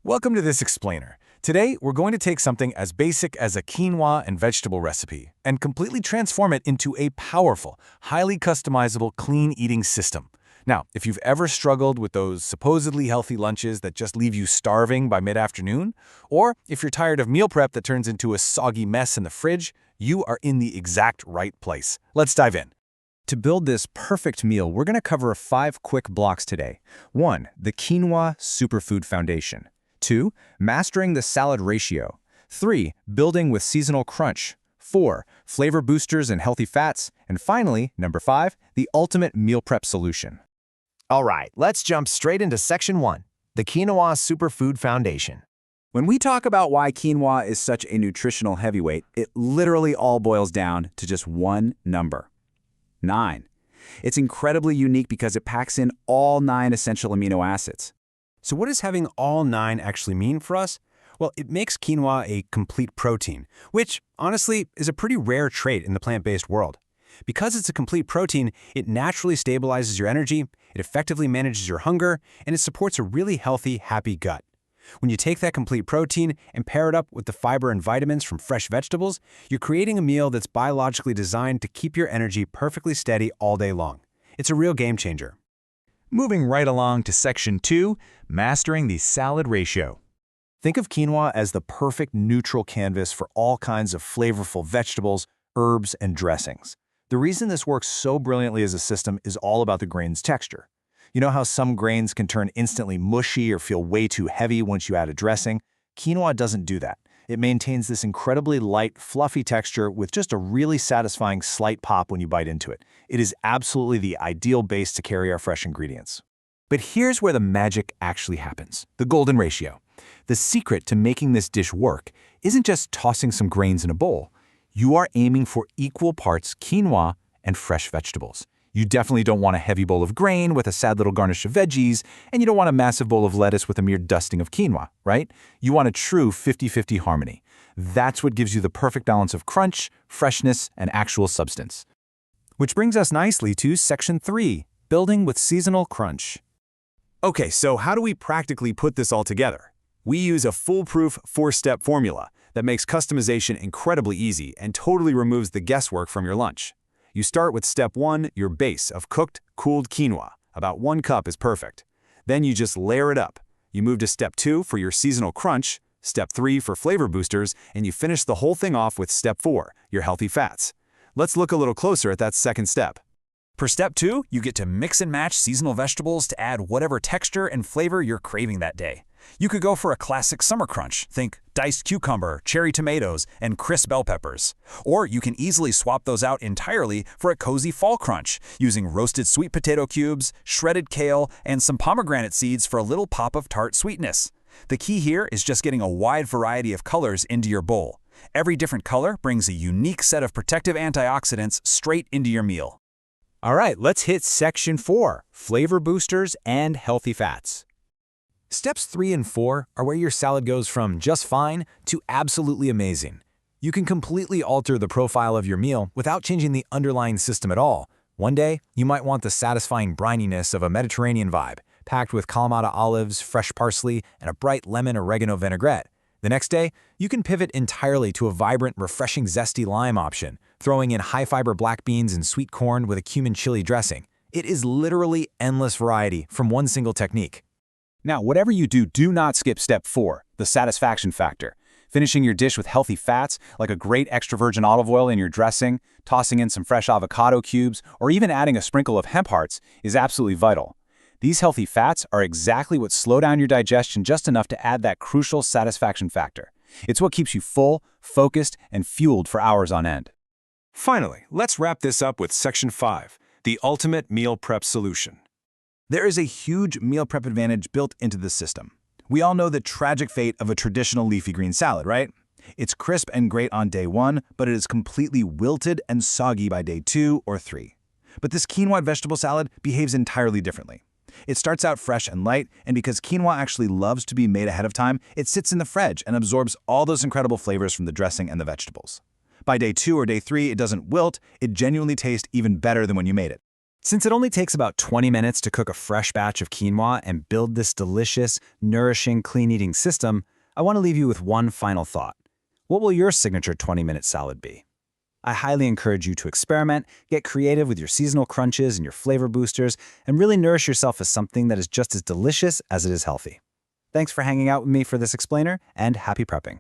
Welcome to this explainer. Today, we're going to take something as basic as a quinoa and vegetable recipe and completely transform it into a powerful, highly customizable, clean eating system. Now, if you've ever struggled with those supposedly healthy lunches that just leave you starving by mid-afternoon, or if you're tired of meal prep that turns into a soggy mess in the fridge, you are in the exact right place. Let's dive in. To build this perfect meal, we're going to cover 5 quick blocks today. 1. The Quinoa Superfood Foundation. 2. Mastering the salad ratio. 3. Building with seasonal crunch. 4. Flavor boosters and healthy fats. And finally, number 5, the ultimate meal prep solution. All right, let's jump straight into Section 1, the Quinoa Superfood Foundation. When we talk about why quinoa is such a nutritional heavyweight, it literally all boils down to just one number: 9. It's incredibly unique because it packs in all 9 essential amino acids. So what does having all 9 actually mean for us? Well, it makes quinoa a complete protein, which, honestly, is a pretty rare trait in the plant-based world. Because it's a complete protein, it naturally stabilizes your energy, it effectively manages your hunger, and it supports a really healthy, happy gut. When you take that complete protein and pair it up with the fiber and vitamins from fresh vegetables, you're creating a meal that's biologically designed to keep your energy perfectly steady all day long. It's a real game changer. Moving right along to Section 2, Mastering the Salad Ratio. Think of quinoa as the perfect neutral canvas for all kinds of flavorful vegetables, herbs, and dressings. The reason this works so brilliantly as a system is all about the grain's texture. You know how some grains can turn instantly mushy or feel way too heavy once you add a dressing? Quinoa doesn't do that. It maintains this incredibly light, fluffy texture with just a really satisfying slight pop when you bite into it. It is absolutely the ideal base to carry our fresh ingredients. But here's where the magic actually happens: the golden ratio. The secret to making this dish work isn't just tossing some grains in a bowl. You are aiming for equal parts quinoa and fresh vegetables. You definitely don't want a heavy bowl of grain with a sad little garnish of veggies, and you don't want a massive bowl of lettuce with a mere dusting of quinoa, right? You want a true 50-50 harmony. That's what gives you the perfect balance of crunch, freshness, and actual substance. Which brings us nicely to Section 3, Building with Seasonal Crunch. Okay, so how do we practically put this all together? We use a foolproof 4-step formula that makes customization incredibly easy and totally removes the guesswork from your lunch. You start with Step 1, your base of cooked, cooled quinoa. About 1 cup is perfect. Then you just layer it up. You move to Step 2 for your seasonal crunch, Step 3 for flavor boosters, and you finish the whole thing off with Step 4, your healthy fats. Let's look a little closer at that second step. Per Step 2, you get to mix and match seasonal vegetables to add whatever texture and flavor you're craving that day. You could go for a classic summer crunch, think diced cucumber, cherry tomatoes, and crisp bell peppers. Or you can easily swap those out entirely for a cozy fall crunch, using roasted sweet potato cubes, shredded kale, and some pomegranate seeds for a little pop of tart sweetness. The key here is just getting a wide variety of colors into your bowl. Every different color brings a unique set of protective antioxidants straight into your meal. All right, let's hit Section 4, Flavor Boosters and Healthy Fats. Steps 3 and 4 are where your salad goes from just fine to absolutely amazing. You can completely alter the profile of your meal without changing the underlying system at all. One day, you might want the satisfying brininess of a Mediterranean vibe, packed with Kalamata olives, fresh parsley, and a bright lemon oregano vinaigrette. The next day, you can pivot entirely to a vibrant, refreshing zesty lime option, throwing in high-fiber black beans and sweet corn with a cumin chili dressing. It is literally endless variety from one single technique. Now, whatever you do, do not skip Step 4, the satisfaction factor. Finishing your dish with healthy fats, like a great extra virgin olive oil in your dressing, tossing in some fresh avocado cubes, or even adding a sprinkle of hemp hearts is absolutely vital. These healthy fats are exactly what slow down your digestion just enough to add that crucial satisfaction factor. It's what keeps you full, focused, and fueled for hours on end. Finally, let's wrap this up with Section 5, the ultimate meal prep solution. There is a huge meal prep advantage built into the system. We all know the tragic fate of a traditional leafy green salad, right? It's crisp and great on day 1, but it is completely wilted and soggy by day 2 or 3. But this quinoa vegetable salad behaves entirely differently. It starts out fresh and light, and because quinoa actually loves to be made ahead of time, it sits in the fridge and absorbs all those incredible flavors from the dressing and the vegetables. By day 2 or day 3, it doesn't wilt, it genuinely tastes even better than when you made it. Since it only takes about 20 minutes to cook a fresh batch of quinoa and build this delicious, nourishing, clean-eating system, I want to leave you with one final thought. What will your signature 20-minute salad be? I highly encourage you to experiment, get creative with your seasonal crunches and your flavor boosters, and really nourish yourself as something that is just as delicious as it is healthy. Thanks for hanging out with me for this explainer, and happy prepping.